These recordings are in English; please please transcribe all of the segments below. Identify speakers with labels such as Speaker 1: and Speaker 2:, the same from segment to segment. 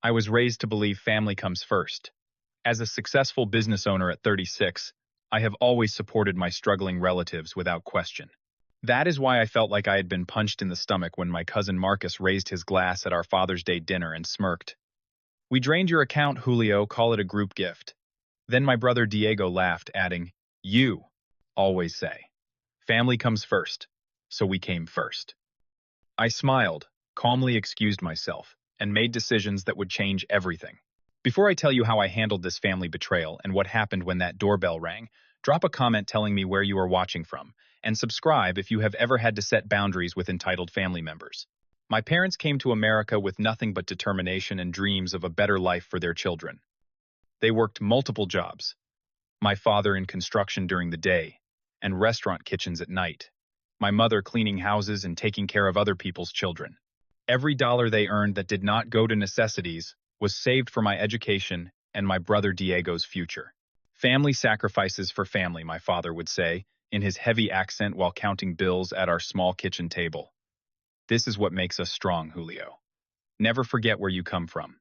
Speaker 1: I was raised to believe family comes first. As a successful business owner at 36, I have always supported my struggling relatives without question. That is why I felt like I had been punched in the stomach when my cousin Marcus raised his glass at our Father's Day dinner and smirked. "We drained your account, Julio, call it a group gift." Then my brother Diego laughed, adding, "You always say, family comes first, so we came first." I smiled, calmly excused myself, and made decisions that would change everything. Before I tell you how I handled this family betrayal and what happened when that doorbell rang, drop a comment telling me where you are watching from, and subscribe if you have ever had to set boundaries with entitled family members. My parents came to America with nothing but determination and dreams of a better life for their children. They worked multiple jobs, my father in construction during the day and restaurant kitchens at night, my mother cleaning houses and taking care of other people's children. Every dollar they earned that did not go to necessities was saved for my education and my brother Diego's future. "Family sacrifices for family," my father would say, in his heavy accent while counting bills at our small kitchen table. "This is what makes us strong, Julio. Never forget where you come from."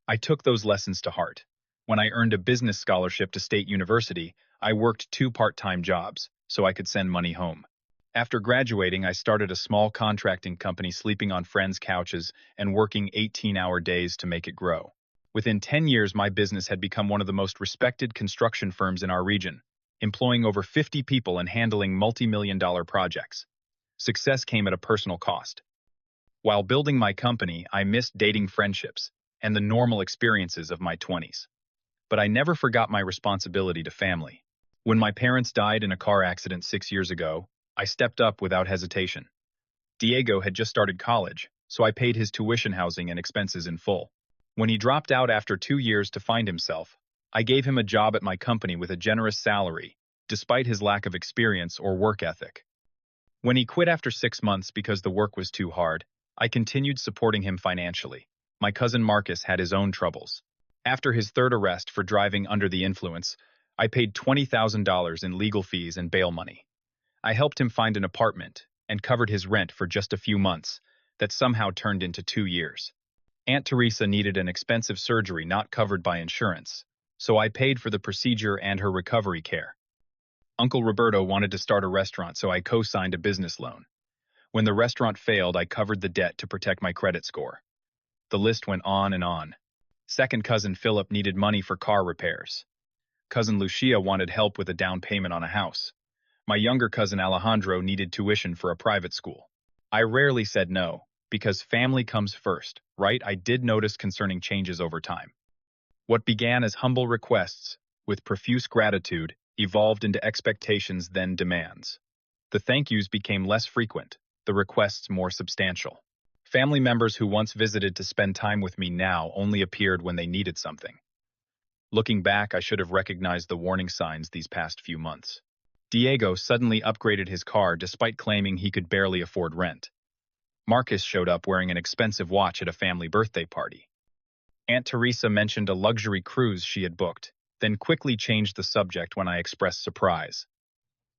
Speaker 1: I took those lessons to heart. When I earned a business scholarship to State University, I worked 2 part-time jobs so I could send money home. After graduating, I started a small contracting company, sleeping on friends' couches and working 18-hour days to make it grow. Within 10 years, my business had become one of the most respected construction firms in our region, employing over 50 people and handling multi-million-dollar projects. Success came at a personal cost. While building my company, I missed dating, friendships, and the normal experiences of my 20s. But I never forgot my responsibility to family. When my parents died in a car accident 6 years ago, I stepped up without hesitation. Diego had just started college, so I paid his tuition, housing, and expenses in full. When he dropped out after 2 years to find himself, I gave him a job at my company with a generous salary, despite his lack of experience or work ethic. When he quit after 6 months because the work was too hard, I continued supporting him financially. My cousin Marcus had his own troubles. After his 3rd arrest for driving under the influence, I paid $20,000 in legal fees and bail money. I helped him find an apartment and covered his rent for just a few months that somehow turned into 2 years. Aunt Teresa needed an expensive surgery not covered by insurance, so I paid for the procedure and her recovery care. Uncle Roberto wanted to start a restaurant, so I co-signed a business loan. When the restaurant failed, I covered the debt to protect my credit score. The list went on and on. Second cousin Philip needed money for car repairs. Cousin Lucia wanted help with a down payment on a house. My younger cousin Alejandro needed tuition for a private school. I rarely said no, because family comes first, right? I did notice concerning changes over time. What began as humble requests, with profuse gratitude, evolved into expectations, then demands. The thank yous became less frequent, the requests more substantial. Family members who once visited to spend time with me now only appeared when they needed something. Looking back, I should have recognized the warning signs these past few months. Diego suddenly upgraded his car despite claiming he could barely afford rent. Marcus showed up wearing an expensive watch at a family birthday party. Aunt Teresa mentioned a luxury cruise she had booked, then quickly changed the subject when I expressed surprise.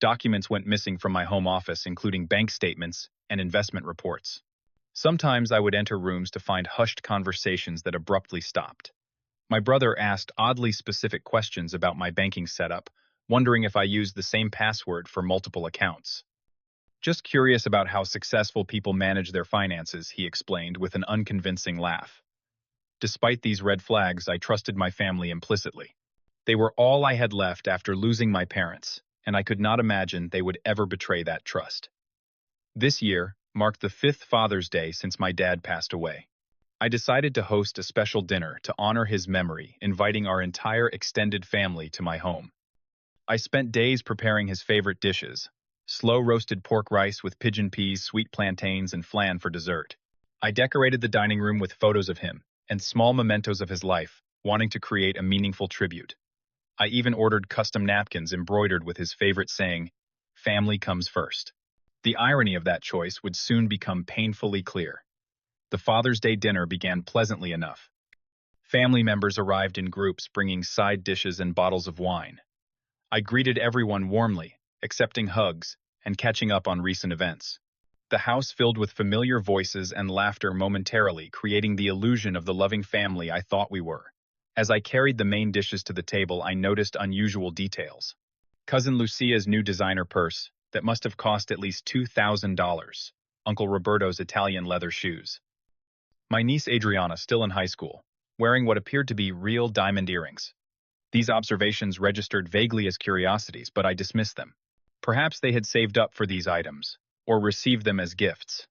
Speaker 1: Documents went missing from my home office, including bank statements and investment reports. Sometimes I would enter rooms to find hushed conversations that abruptly stopped. My brother asked oddly specific questions about my banking setup, wondering if I used the same password for multiple accounts. "Just curious about how successful people manage their finances," he explained with an unconvincing laugh. Despite these red flags, I trusted my family implicitly. They were all I had left after losing my parents, and I could not imagine they would ever betray that trust. This year marked the 5th Father's Day since my dad passed away. I decided to host a special dinner to honor his memory, inviting our entire extended family to my home. I spent days preparing his favorite dishes: slow-roasted pork rice with pigeon peas, sweet plantains, and flan for dessert. I decorated the dining room with photos of him and small mementos of his life, wanting to create a meaningful tribute. I even ordered custom napkins embroidered with his favorite saying, "Family comes first." The irony of that choice would soon become painfully clear. The Father's Day dinner began pleasantly enough. Family members arrived in groups bringing side dishes and bottles of wine. I greeted everyone warmly, accepting hugs and catching up on recent events. The house filled with familiar voices and laughter momentarily, creating the illusion of the loving family I thought we were. As I carried the main dishes to the table, I noticed unusual details. Cousin Lucia's new designer purse, that must have cost at least $2,000. Uncle Roberto's Italian leather shoes. My niece Adriana, still in high school, wearing what appeared to be real diamond earrings. These observations registered vaguely as curiosities, but I dismissed them. Perhaps they had saved up for these items, or received them as gifts.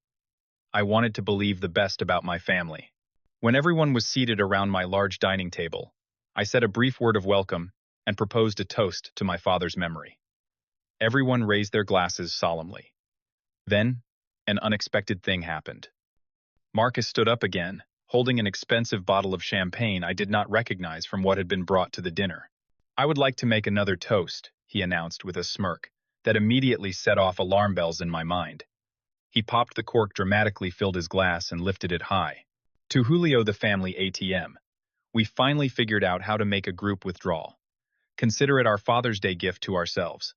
Speaker 1: I wanted to believe the best about my family. When everyone was seated around my large dining table, I said a brief word of welcome and proposed a toast to my father's memory. Everyone raised their glasses solemnly. Then, an unexpected thing happened. Marcus stood up again, holding an expensive bottle of champagne I did not recognize from what had been brought to the dinner. "I would like to make another toast," he announced with a smirk that immediately set off alarm bells in my mind. He popped the cork dramatically, filled his glass, and lifted it high. "To Julio, the family ATM. We finally figured out how to make a group withdrawal. Consider it our Father's Day gift to ourselves."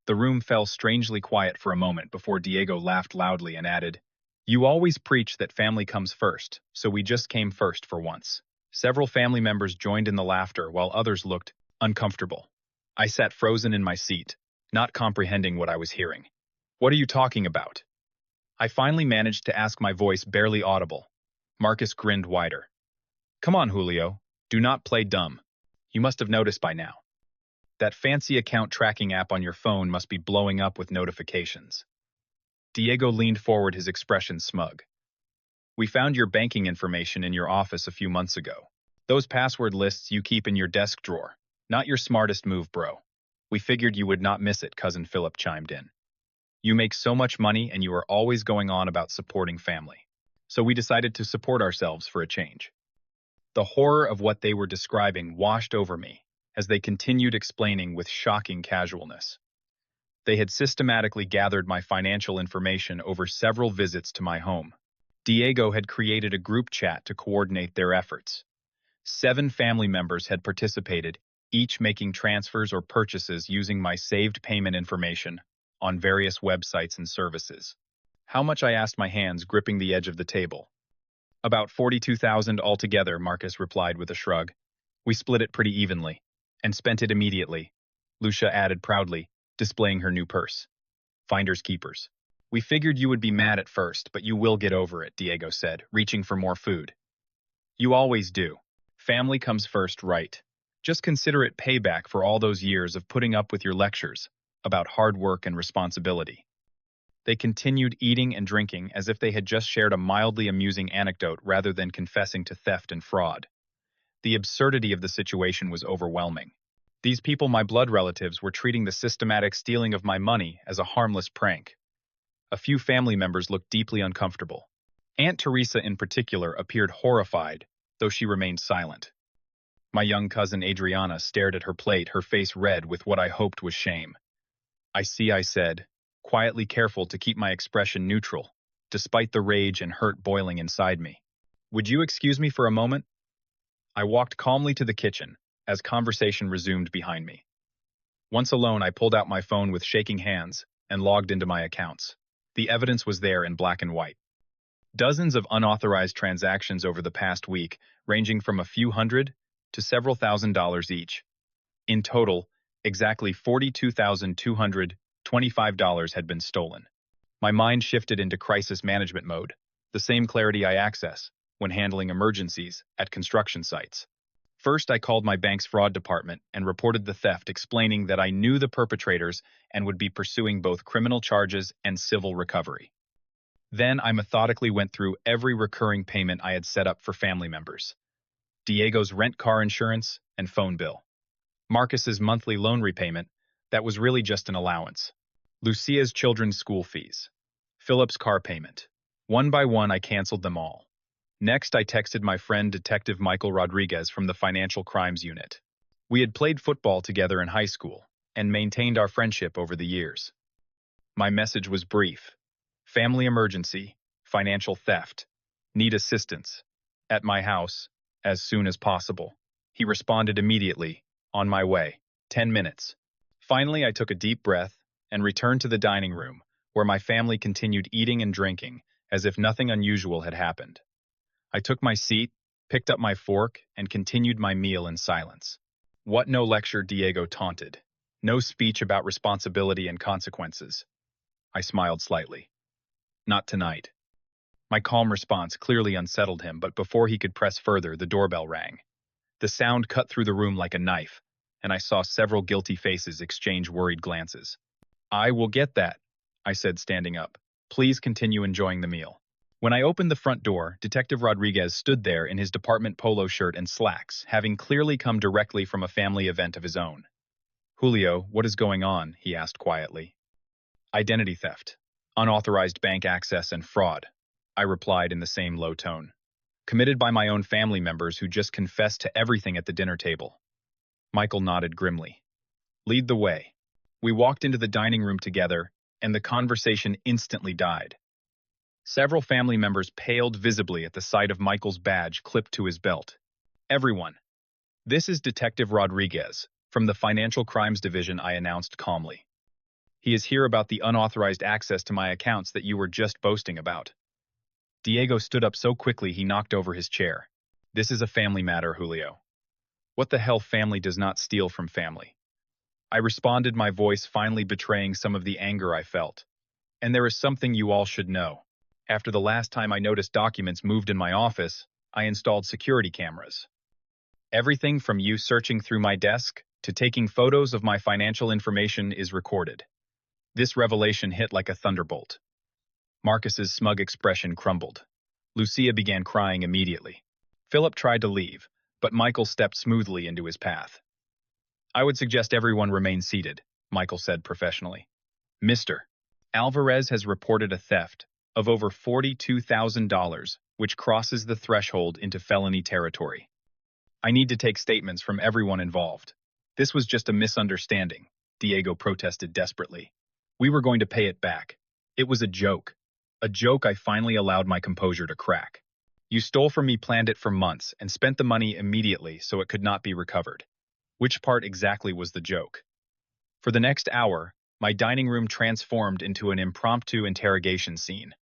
Speaker 1: The room fell strangely quiet for a moment before Diego laughed loudly and added, "You always preach that family comes first, so we just came first for once." Several family members joined in the laughter while others looked uncomfortable. I sat frozen in my seat, not comprehending what I was hearing. "What are you talking about?" I finally managed to ask, my voice barely audible. Marcus grinned wider. "Come on, Julio. Do not play dumb. You must have noticed by now. That fancy account tracking app on your phone must be blowing up with notifications." Diego leaned forward, his expression smug. "We found your banking information in your office a few months ago. Those password lists you keep in your desk drawer. Not your smartest move, bro. We figured you would not miss it," Cousin Philip chimed in. "You make so much money and you are always going on about supporting family. So we decided to support ourselves for a change." The horror of what they were describing washed over me as they continued explaining with shocking casualness. They had systematically gathered my financial information over several visits to my home. Diego had created a group chat to coordinate their efforts. 7 family members had participated, each making transfers or purchases using my saved payment information on various websites and services. "How much?" I asked, my hands gripping the edge of the table. "About 42,000 altogether," Marcus replied with a shrug. "We split it pretty evenly, and spent it immediately," Lucia added proudly, displaying her new purse. "Finders keepers." "We figured you would be mad at first, but you will get over it," Diego said, reaching for more food. "You always do. Family comes first, right? Just consider it payback for all those years of putting up with your lectures about hard work and responsibility." They continued eating and drinking as if they had just shared a mildly amusing anecdote rather than confessing to theft and fraud. The absurdity of the situation was overwhelming. These people, my blood relatives, were treating the systematic stealing of my money as a harmless prank. A few family members looked deeply uncomfortable. Aunt Teresa in particular appeared horrified, though she remained silent. My young cousin Adriana stared at her plate, her face red with what I hoped was shame. "I see," I said, quietly, careful to keep my expression neutral, despite the rage and hurt boiling inside me. "Would you excuse me for a moment?" I walked calmly to the kitchen as conversation resumed behind me. Once alone, I pulled out my phone with shaking hands and logged into my accounts. The evidence was there in black and white. Dozens of unauthorized transactions over the past week, ranging from a few hundred to several $1,000s each. In total, exactly $42,225 had been stolen. My mind shifted into crisis management mode, the same clarity I access when handling emergencies at construction sites. First, I called my bank's fraud department and reported the theft, explaining that I knew the perpetrators and would be pursuing both criminal charges and civil recovery. Then I methodically went through every recurring payment I had set up for family members. Diego's rent, car insurance, and phone bill. Marcus's monthly loan repayment, that was really just an allowance. Lucia's children's school fees. Philip's car payment. One by one, I canceled them all. Next, I texted my friend Detective Michael Rodriguez from the Financial Crimes Unit. We had played football together in high school and maintained our friendship over the years. My message was brief. Family emergency, financial theft, need assistance, at my house, as soon as possible. He responded immediately, on my way, 10 minutes. Finally, I took a deep breath and returned to the dining room, where my family continued eating and drinking as if nothing unusual had happened. I took my seat, picked up my fork, and continued my meal in silence. What no lecture, Diego taunted. No speech about responsibility and consequences. I smiled slightly. Not tonight. My calm response clearly unsettled him, but before he could press further, the doorbell rang. The sound cut through the room like a knife, and I saw several guilty faces exchange worried glances. I will get that, I said, standing up. Please continue enjoying the meal. When I opened the front door, Detective Rodriguez stood there in his department polo shirt and slacks, having clearly come directly from a family event of his own. Julio, what is going on? He asked quietly. Identity theft, unauthorized bank access, and fraud, I replied in the same low tone. Committed by my own family members who just confessed to everything at the dinner table. Michael nodded grimly. Lead the way. We walked into the dining room together, and the conversation instantly died. Several family members paled visibly at the sight of Michael's badge clipped to his belt. Everyone. This is Detective Rodriguez, from the Financial Crimes Division, I announced calmly. He is here about the unauthorized access to my accounts that you were just boasting about. Diego stood up so quickly he knocked over his chair. This is a family matter, Julio. What the hell, family does not steal from family? I responded, my voice finally betraying some of the anger I felt. And there is something you all should know. After the last time I noticed documents moved in my office, I installed security cameras. Everything from you searching through my desk to taking photos of my financial information is recorded. This revelation hit like a thunderbolt. Marcus's smug expression crumbled. Lucia began crying immediately. Philip tried to leave, but Michael stepped smoothly into his path. I would suggest everyone remain seated, Michael said professionally. Mr. Alvarez has reported a theft of over $42,000, which crosses the threshold into felony territory. I need to take statements from everyone involved. This was just a misunderstanding, Diego protested desperately. We were going to pay it back. It was a joke. A joke I finally allowed my composure to crack. You stole from me, planned it for months, and spent the money immediately so it could not be recovered. Which part exactly was the joke? For the next hour, my dining room transformed into an impromptu interrogation scene.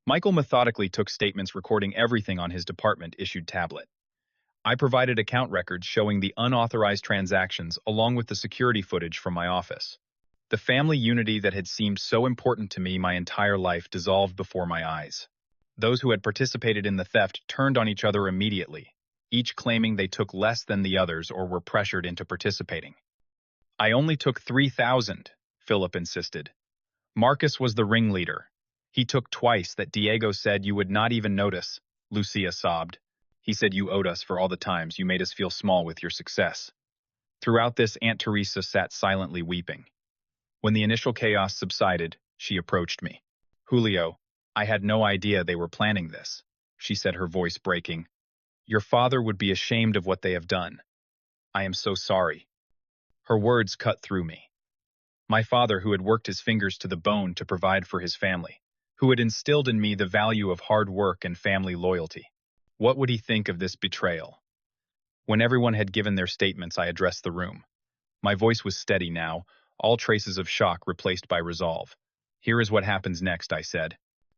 Speaker 1: Michael methodically took statements recording everything on his department-issued tablet. I provided account records showing the unauthorized transactions along with the security footage from my office. The family unity that had seemed so important to me my entire life dissolved before my eyes. Those who had participated in the theft turned on each other immediately, each claiming they took less than the others or were pressured into participating. I only took 3,000, Philip insisted. Marcus was the ringleader. He took twice that Diego said you would not even notice, Lucia sobbed. He said you owed us for all the times you made us feel small with your success. Throughout this, Aunt Teresa sat silently weeping. When the initial chaos subsided, she approached me. Julio, I had no idea they were planning this, she said, her voice breaking. Your father would be ashamed of what they have done. I am so sorry. Her words cut through me. My father, who had worked his fingers to the bone to provide for his family, who had instilled in me the value of hard work and family loyalty. What would he think of this betrayal? When everyone had given their statements, I addressed the room. My voice was steady now, all traces of shock replaced by resolve. Here is what happens next, I said.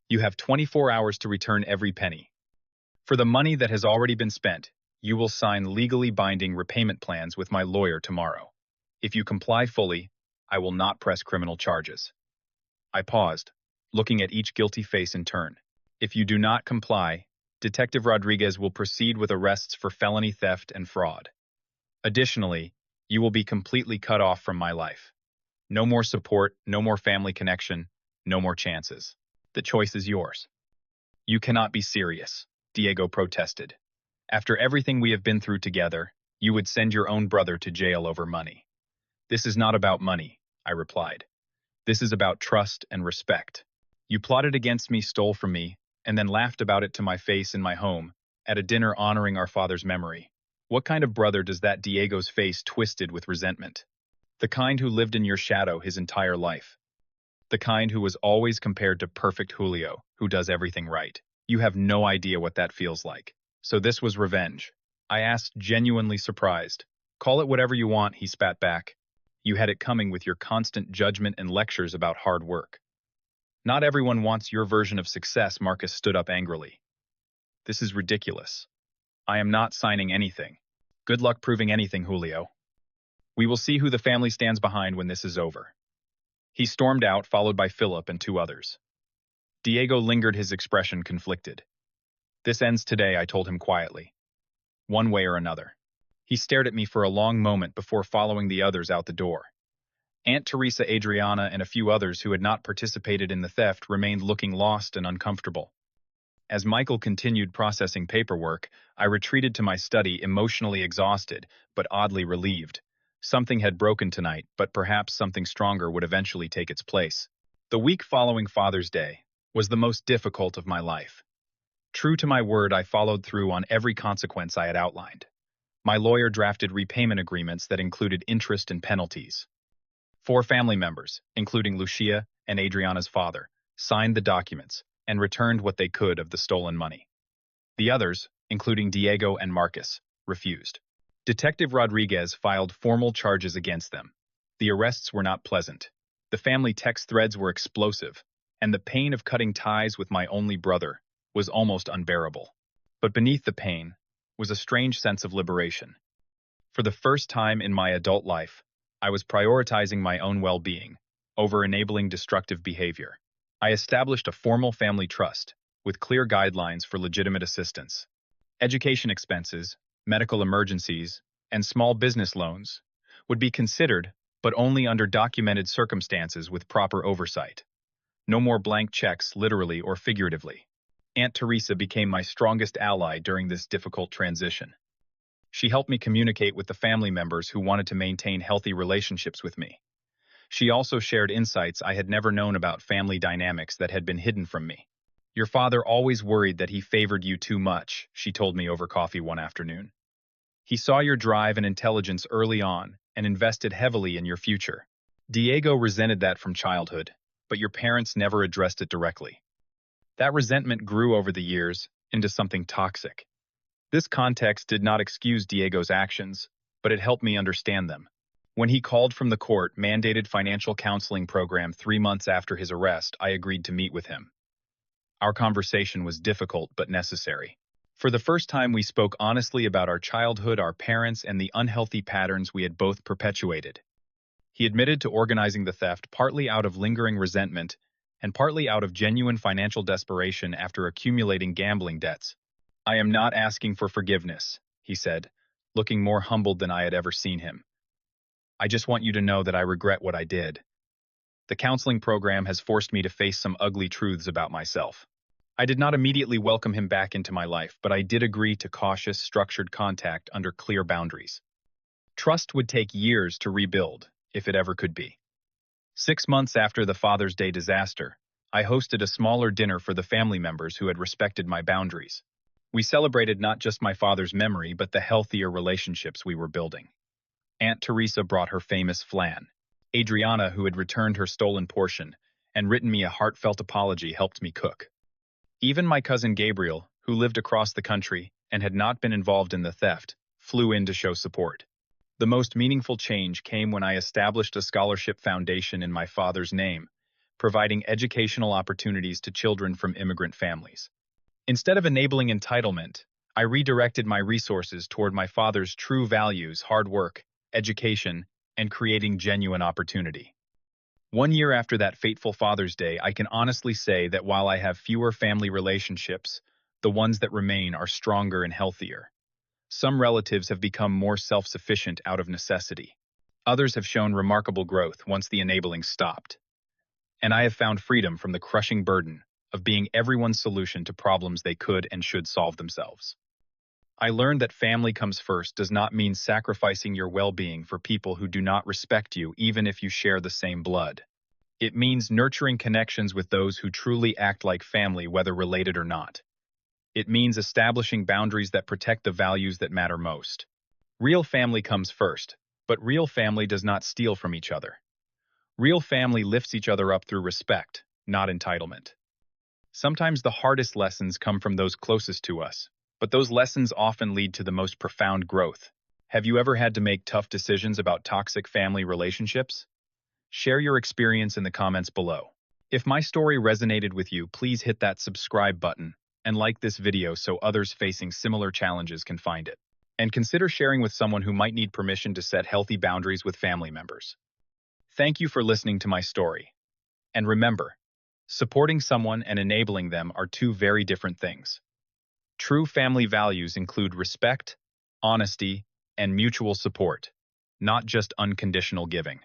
Speaker 1: You have 24 hours to return every penny. For the money that has already been spent, you will sign legally binding repayment plans with my lawyer tomorrow. If you comply fully, I will not press criminal charges. I paused, looking at each guilty face in turn. If you do not comply, Detective Rodriguez will proceed with arrests for felony theft and fraud. Additionally, you will be completely cut off from my life. No more support, no more family connection, no more chances. The choice is yours. You cannot be serious, Diego protested. After everything we have been through together, you would send your own brother to jail over money. This is not about money, I replied. This is about trust and respect. You plotted against me, stole from me, and then laughed about it to my face in my home, at a dinner honoring our father's memory. What kind of brother does that? Diego's face twisted with resentment. The kind who lived in your shadow his entire life. The kind who was always compared to perfect Julio, who does everything right. You have no idea what that feels like. So this was revenge. I asked, genuinely surprised. Call it whatever you want, he spat back. You had it coming with your constant judgment and lectures about hard work. Not everyone wants your version of success, Marcus stood up angrily. This is ridiculous. I am not signing anything. Good luck proving anything, Julio. We will see who the family stands behind when this is over. He stormed out, followed by Philip and two others. Diego lingered, his expression conflicted. This ends today, I told him quietly. One way or another. He stared at me for a long moment before following the others out the door. Aunt Teresa, Adriana, and a few others who had not participated in the theft remained looking lost and uncomfortable. As Michael continued processing paperwork, I retreated to my study, emotionally exhausted, but oddly relieved. Something had broken tonight, but perhaps something stronger would eventually take its place. The week following Father's Day was the most difficult of my life. True to my word, I followed through on every consequence I had outlined. My lawyer drafted repayment agreements that included interest and penalties. 4 family members, including Lucia and Adriana's father, signed the documents and returned what they could of the stolen money. The others, including Diego and Marcus, refused. Detective Rodriguez filed formal charges against them. The arrests were not pleasant. The family text threads were explosive, and the pain of cutting ties with my only brother was almost unbearable. But beneath the pain was a strange sense of liberation. For the first time in my adult life, I was prioritizing my own well-being over enabling destructive behavior. I established a formal family trust with clear guidelines for legitimate assistance. Education expenses, medical emergencies, and small business loans would be considered, but only under documented circumstances with proper oversight. No more blank checks, literally or figuratively. Aunt Teresa became my strongest ally during this difficult transition. She helped me communicate with the family members who wanted to maintain healthy relationships with me. She also shared insights I had never known about family dynamics that had been hidden from me. Your father always worried that he favored you too much, she told me over coffee one afternoon. He saw your drive and intelligence early on and invested heavily in your future. Diego resented that from childhood, but your parents never addressed it directly. That resentment grew over the years into something toxic. This context did not excuse Diego's actions, but it helped me understand them. When he called from the court-mandated financial counseling program 3 months after his arrest, I agreed to meet with him. Our conversation was difficult but necessary. For the first time, we spoke honestly about our childhood, our parents, and the unhealthy patterns we had both perpetuated. He admitted to organizing the theft partly out of lingering resentment and partly out of genuine financial desperation after accumulating gambling debts. I am not asking for forgiveness, he said, looking more humbled than I had ever seen him. I just want you to know that I regret what I did. The counseling program has forced me to face some ugly truths about myself. I did not immediately welcome him back into my life, but I did agree to cautious, structured contact under clear boundaries. Trust would take years to rebuild, if it ever could be. 6 months after the Father's Day disaster, I hosted a smaller dinner for the family members who had respected my boundaries. We celebrated not just my father's memory, but the healthier relationships we were building. Aunt Teresa brought her famous flan. Adriana, who had returned her stolen portion and written me a heartfelt apology, helped me cook. Even my cousin Gabriel, who lived across the country and had not been involved in the theft, flew in to show support. The most meaningful change came when I established a scholarship foundation in my father's name, providing educational opportunities to children from immigrant families. Instead of enabling entitlement, I redirected my resources toward my father's true values: hard work, education, and creating genuine opportunity. 1 year after that fateful Father's Day, I can honestly say that while I have fewer family relationships, the ones that remain are stronger and healthier. Some relatives have become more self-sufficient out of necessity. Others have shown remarkable growth once the enabling stopped. And I have found freedom from the crushing burden of being everyone's solution to problems they could and should solve themselves. I learned that family comes first does not mean sacrificing your well-being for people who do not respect you, even if you share the same blood. It means nurturing connections with those who truly act like family, whether related or not. It means establishing boundaries that protect the values that matter most. Real family comes first, but real family does not steal from each other. Real family lifts each other up through respect, not entitlement. Sometimes the hardest lessons come from those closest to us, but those lessons often lead to the most profound growth. Have you ever had to make tough decisions about toxic family relationships? Share your experience in the comments below. If my story resonated with you, please hit that subscribe button and like this video so others facing similar challenges can find it. And consider sharing with someone who might need permission to set healthy boundaries with family members. Thank you for listening to my story. And remember, supporting someone and enabling them are two very different things. True family values include respect, honesty, and mutual support, not just unconditional giving.